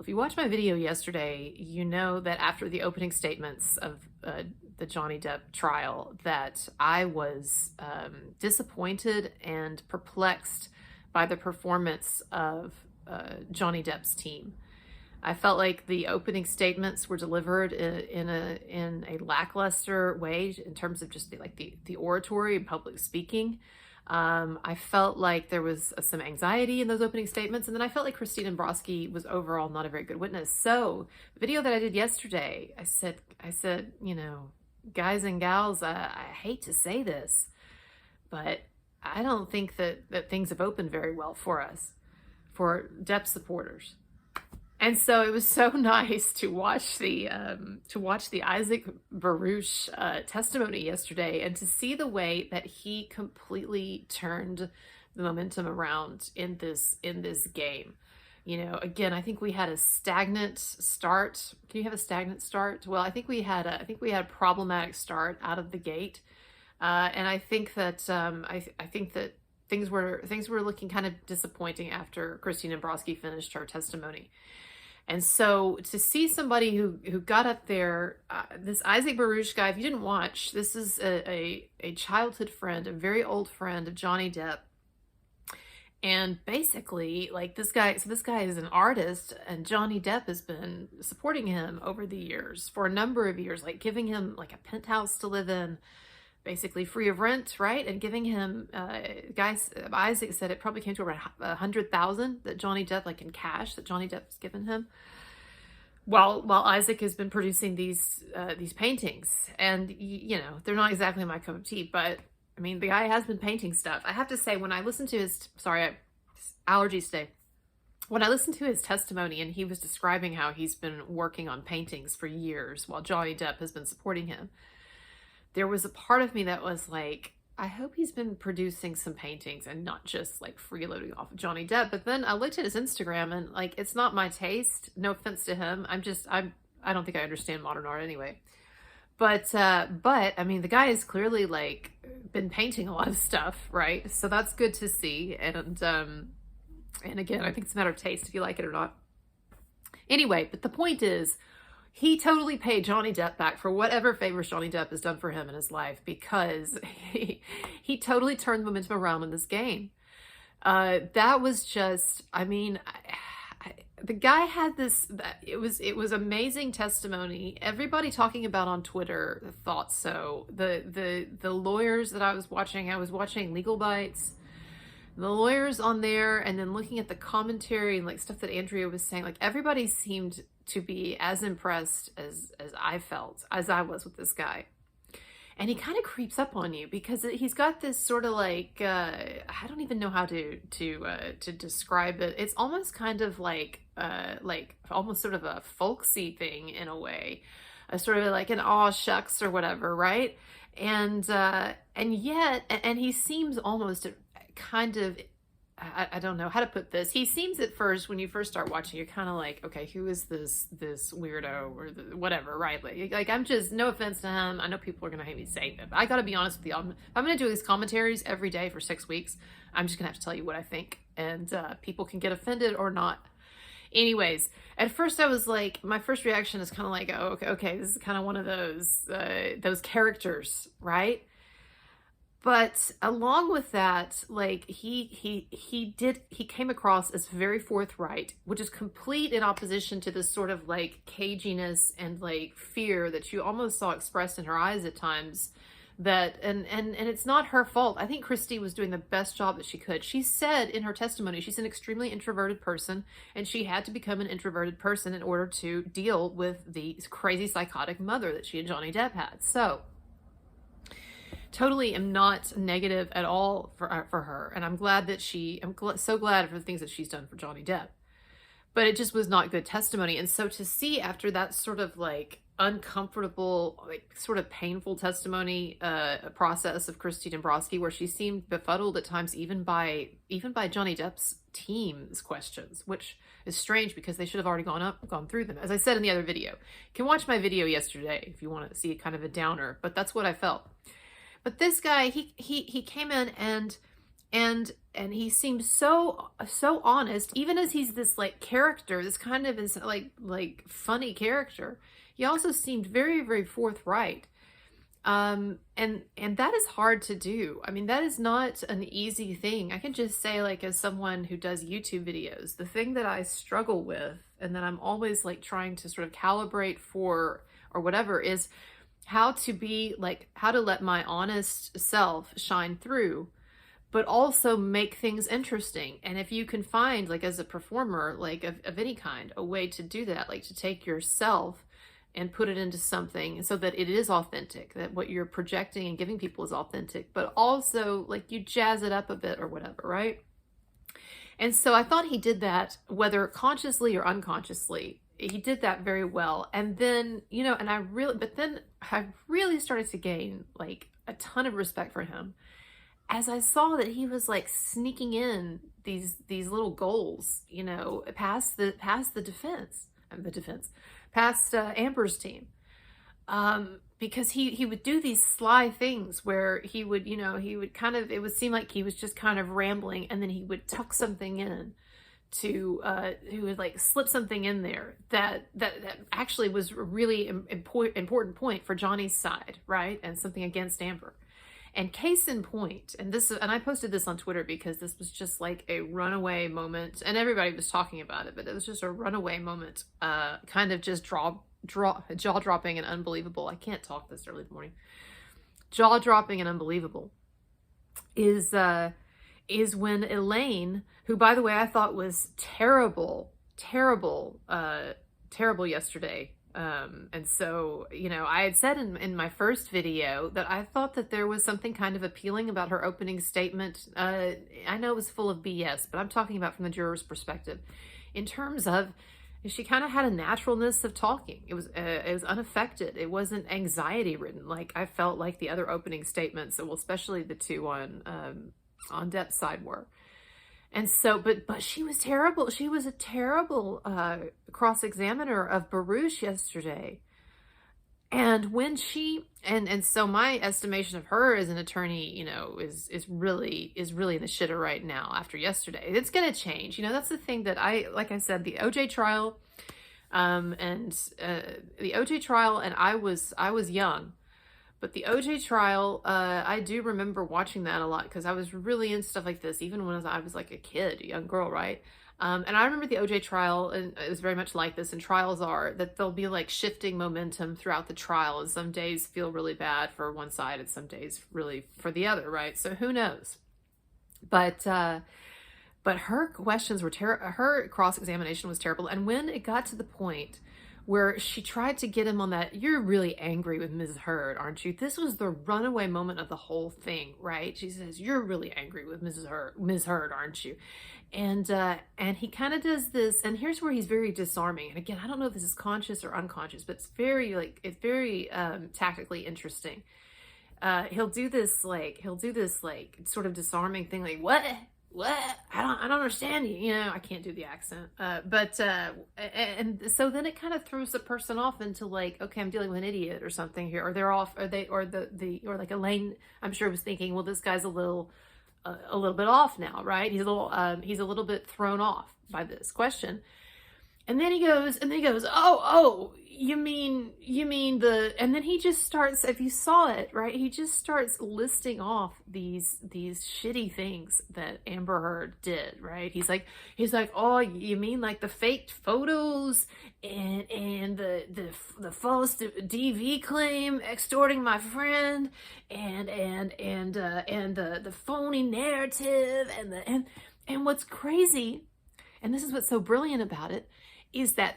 If you watched my video yesterday, you know that after the opening statements of the Johnny Depp trial, that I was disappointed and perplexed by the performance of Johnny Depp's team. I felt like the opening statements were delivered in a lackluster way in terms of just the oratory and public speaking. I felt like there was some anxiety in those opening statements, and then I felt like Christine Dombrowski was overall not a very good witness. So, the video that I did yesterday, I said, you know, guys and gals, I hate to say this, but I don't think that things have opened very well for us, for Depp supporters. And so it was so nice to watch the Isaac Baruch testimony yesterday, and to see the way that he completely turned the momentum around in this game. You know, again, I think we had a stagnant start. Can you have a stagnant start? Well, I think we had a problematic start out of the gate, and I think that I think that things were looking kind of disappointing after Christine Dombrowski finished her testimony. And so to see somebody who got up there, this Isaac Baruch guy, if you didn't watch, this is a childhood friend, a very old friend of Johnny Depp. And basically, like, this guy is an artist, and Johnny Depp has been supporting him over the years, for a number of years, like giving him like a penthouse to live in, basically free of rent, right? And giving him, Isaac said it probably came to around $100,000 that Johnny Depp, like in cash, that Johnny Depp has given him. While Isaac has been producing these paintings, and you know, they're not exactly my cup of tea, but I mean, the guy has been painting stuff. I have to say, when I listened to his, allergies today. When I listened to his testimony, and he was describing how he's been working on paintings for years while Johnny Depp has been supporting him, there was a part of me that was like, I hope he's been producing some paintings and not just like freeloading off of Johnny Depp. But then I looked at his Instagram, and like, it's not my taste. No offense to him. I don't think I understand modern art anyway. But I mean, the guy has clearly like been painting a lot of stuff, right? So that's good to see. And again, I think it's a matter of taste, if you like it or not. Anyway, but the point is, he totally paid Johnny Depp back for whatever favors Johnny Depp has done for him in his life, because he totally turned the momentum around in this game. That was just, I mean, the guy had this, it was amazing testimony. Everybody talking about on Twitter thought so. The lawyers that I was watching Legal Bites, the lawyers on there, and then looking at the commentary and like stuff that Andrea was saying, like, everybody seemed to be as impressed as I felt, as I was with this guy. And he kind of creeps up on you, because he's got this sort of like, I don't even know how to describe it. It's almost kind of like almost sort of a folksy thing in a way, a sort of like an aw shucks or whatever, right? And yet he seems almost kind of, I don't know how to put this. He seems at first, when you first start watching, you're kind of like, okay, who is this weirdo or whatever, right? Like, I'm just, no offense to him. I know people are going to hate me saying that, but I got to be honest with you. I'm going to do these commentaries every day for 6 weeks. I'm just going to have to tell you what I think, and people can get offended or not. Anyways, at first I was like, my first reaction is kind of like, oh, okay, this is kind of one of those characters, right? But along with that, like, he came across as very forthright, which is complete in opposition to this sort of like caginess and like fear that you almost saw expressed in her eyes at times. That and it's not her fault. I think Christy was doing the best job that she could. She said in her testimony she's an extremely introverted person, and she had to become an introverted person in order to deal with the crazy psychotic mother that she and Johnny Depp had. So totally am not negative at all for her, and I'm glad that so glad for the things that she's done for Johnny Depp. But it just was not good testimony. And so to see, after that sort of like uncomfortable, like sort of painful testimony process of Christine Dombrowski, where she seemed befuddled at times, even by Johnny Depp's team's questions, which is strange because they should have already gone through them. As I said in the other video, you can watch my video yesterday if you want to see kind of a downer, but that's what I felt. But this guy, he came in, and And he seems so honest, even as he's this like character, this kind of is like funny character. He also seemed very, very forthright. And that is hard to do. I mean, that is not an easy thing. I can just say, like, as someone who does YouTube videos, the thing that I struggle with and that I'm always like trying to sort of calibrate for or whatever is how to let my honest self shine through, but also make things interesting. And if you can find, like, as a performer, like of any kind, a way to do that, like to take yourself and put it into something so that it is authentic, that what you're projecting and giving people is authentic, but also like you jazz it up a bit or whatever, right? And so I thought he did that, whether consciously or unconsciously, he did that very well. And then, and I really started to gain like a ton of respect for him as I saw that he was like sneaking in these little goals, past the defense, past Amber's team, because he would do these sly things where he would kind of, it would seem like he was just kind of rambling, and then he would tuck something in to he would like slip something in there that actually was a really important point for Johnny's side, right? And something against Amber. And case in point, and I posted this on Twitter because this was just like a runaway moment, and everybody was talking about it, but it was just a runaway moment, kind of just jaw-dropping and unbelievable. I can't talk this early in the morning. Jaw-dropping and unbelievable is when Elaine, who, by the way, I thought was terrible yesterday. And so, I had said in my first video that I thought that there was something kind of appealing about her opening statement. I know it was full of BS, but I'm talking about from the juror's perspective, in terms of she kind of had a naturalness of talking. It was unaffected. It wasn't anxiety ridden like I felt like the other opening statements, well, especially the two on Depp's side were. And so, but she was terrible. She was a terrible cross-examiner of Baruch yesterday. And when and so my estimation of her as an attorney, is really in the shitter right now after yesterday. It's going to change. That's the thing that like I said, the OJ trial, and I was young. But the OJ trial, I do remember watching that a lot because I was really into stuff like this, even when I was like a kid, a young girl, right? And I remember the OJ trial, and it was very much like this, and trials are that there'll be like shifting momentum throughout the trial, and some days feel really bad for one side, and some days really for the other, right? So who knows? But her questions were terrible. Her cross-examination was terrible, and when it got to the point where she tried to get him on that, you're really angry with Mrs. Heard, aren't you? This was the runaway moment of the whole thing, right? She says, you're really angry with Ms. Heard, aren't you? And he kind of does this, and here's where he's very disarming. And again, I don't know if this is conscious or unconscious, but it's very tactically interesting. He'll do this sort of disarming thing, like, what? I don't understand you. I can't do the accent. And so then it kind of throws the person off into like, okay, I'm dealing with an idiot or something here, or they're off, or like Elaine, I'm sure was thinking, well, this guy's a little bit off now, right? He's a little bit thrown off by this question. And then he goes, oh, you mean and then he just starts, if you saw it, right, he just starts listing off these shitty things that Amber Heard did, right? He's like, oh, you mean like the faked photos and the false DV claim, extorting my friend, and the phony narrative, and what's crazy, and this is what's so brilliant about it, is that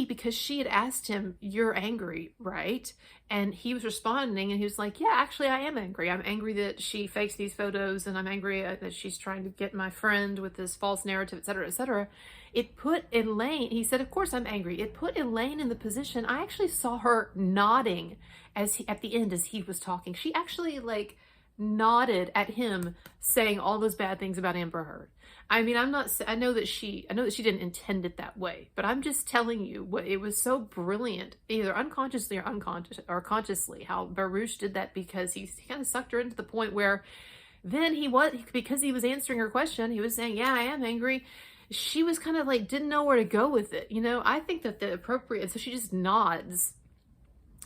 because she had asked him, you're angry, right? And he was responding, and he was like, yeah, actually, I am angry. I'm angry that she fakes these photos, and I'm angry that she's trying to get my friend with this false narrative, et cetera, et cetera. It put Elaine, he said, of course I'm angry. It put Elaine in the position, I actually saw her nodding at the end as he was talking. She actually like nodded at him saying all those bad things about Amber Heard. I mean, I know that she didn't intend it that way, but I'm just telling you what, it was so brilliant, either unconsciously or consciously, how Baruch did that, because he kind of sucked her into the point where Then because he was answering her question, he was saying, yeah, I am angry. She was kind of like, didn't know where to go with it. I think that the appropriate, so she just nods,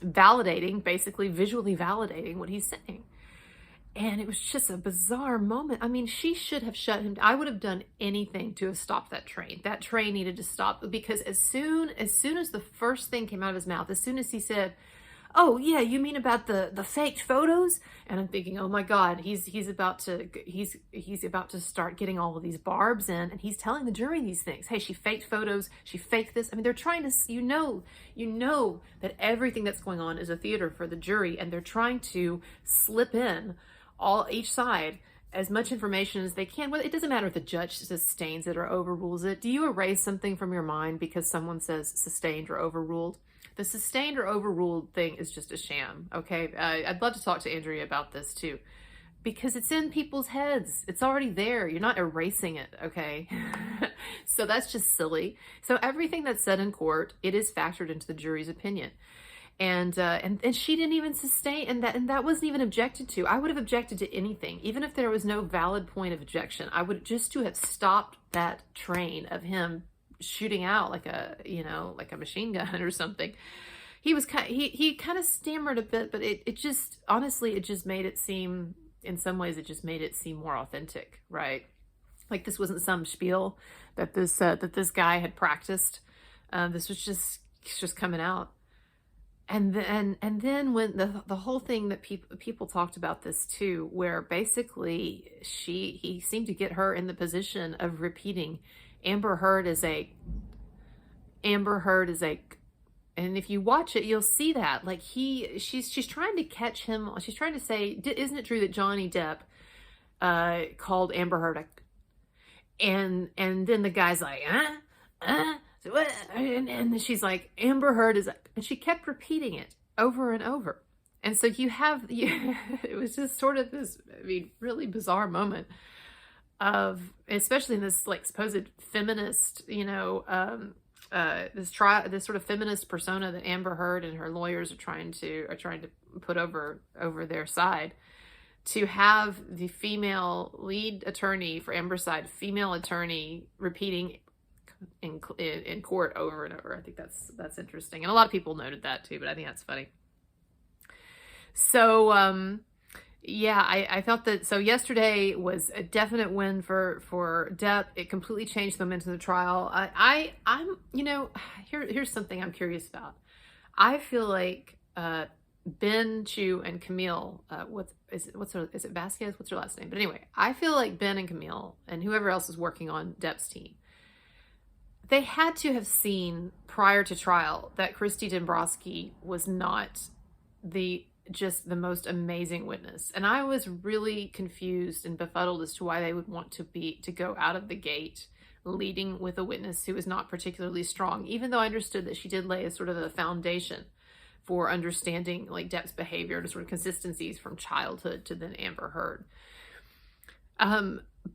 validating, basically visually validating what he's saying. And it was just a bizarre moment. I mean, she should have shut him down. I would have done anything to have stopped that train. That train needed to stop, because as soon as the first thing came out of his mouth, as soon as he said, oh yeah, you mean about the faked photos? And I'm thinking, oh my God, he's about to start getting all of these barbs in, and he's telling the jury these things. Hey, she faked photos, she faked this. I mean, they're trying to, you know that everything that's going on is a theater for the jury, and they're trying to slip in each side as much information as they can. Well, it doesn't matter if the judge sustains it or overrules it. Do you erase something from your mind because someone says sustained or overruled? The sustained or overruled thing is just a sham, okay? I'd love to talk to Andrea about this too, because it's in people's heads. It's already there. You're not erasing it, okay? So that's just silly. So everything that's said in court, it is factored into the jury's opinion. And she didn't even sustain, and that wasn't even objected to. I would have objected to anything, even if there was no valid point of objection. I would just to have stopped that train of him shooting out like a machine gun or something. He kind of stammered a bit, but it just, honestly, it just made it seem, in some ways, it just made it seem more authentic, right? Like this wasn't some spiel that this guy had practiced. This was just coming out. And then when the whole thing that people talked about this too, where basically he seemed to get her in the position of repeating, Amber Heard is a, and if you watch it, you'll see that like she's trying to catch him. She's trying to say, isn't it true that Johnny Depp called Amber Heard and then the guy's like, so what? And then she's like, Amber Heard is, and she kept repeating it over and over. And so it was just sort of this, really bizarre moment of, especially in this like supposed feminist, this sort of feminist persona that Amber Heard and her lawyers are trying to put over their side, to have the female lead attorney for Amber's side, female attorney, repeating in court over and over. I think that's interesting, and a lot of people noted that too, but I think that's funny. So yeah, I felt that. So yesterday was a definite win for Depp. It completely changed the momentum of the trial. I'm here's something I'm curious about. I feel like Ben, Chu, and Camille, is it Vasquez? What's her last name? But anyway, I feel like Ben and Camille and whoever else is working on Depp's team, they had to have seen prior to trial that Christy Dombrowski was not just the most amazing witness. And I was really confused and befuddled as to why they would want to go out of the gate leading with a witness who was not particularly strong, even though I understood that she did lay a sort of a foundation for understanding like Depp's behavior and sort of consistencies from childhood to then Amber Heard.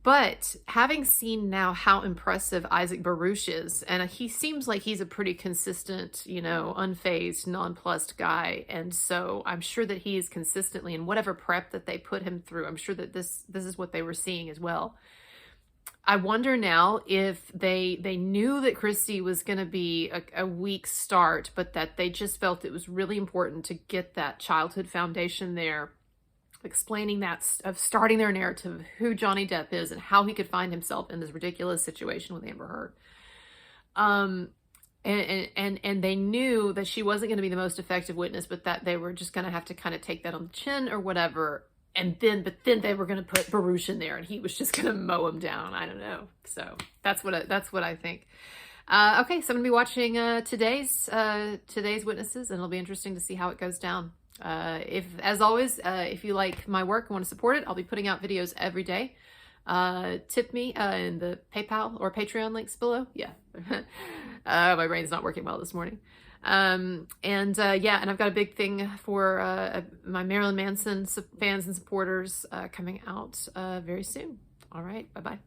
But having seen now how impressive Isaac Baruch is, and he seems like he's a pretty consistent, unfazed, nonplussed guy. And so I'm sure that he is consistently, in whatever prep that they put him through, I'm sure that this is what they were seeing as well. I wonder now if they knew that Christy was going to be a weak start, but that they just felt it was really important to get that childhood foundation there, explaining that, of starting their narrative of who Johnny Depp is and how he could find himself in this ridiculous situation with Amber Heard. And they knew that she wasn't going to be the most effective witness, but that they were just going to have to kind of take that on the chin or whatever. But then they were going to put Baruch in there, and he was just going to mow him down. I don't know. So that's what I think. Okay, so I'm going to be watching today's witnesses, and it'll be interesting to see how it goes down. As always, if you like my work and want to support it, I'll be putting out videos every day. Tip me in the PayPal or Patreon links below. Yeah. My brain's not working well this morning. And I've got a big thing for my Marilyn Manson fans and supporters coming out very soon. All right. Bye-bye.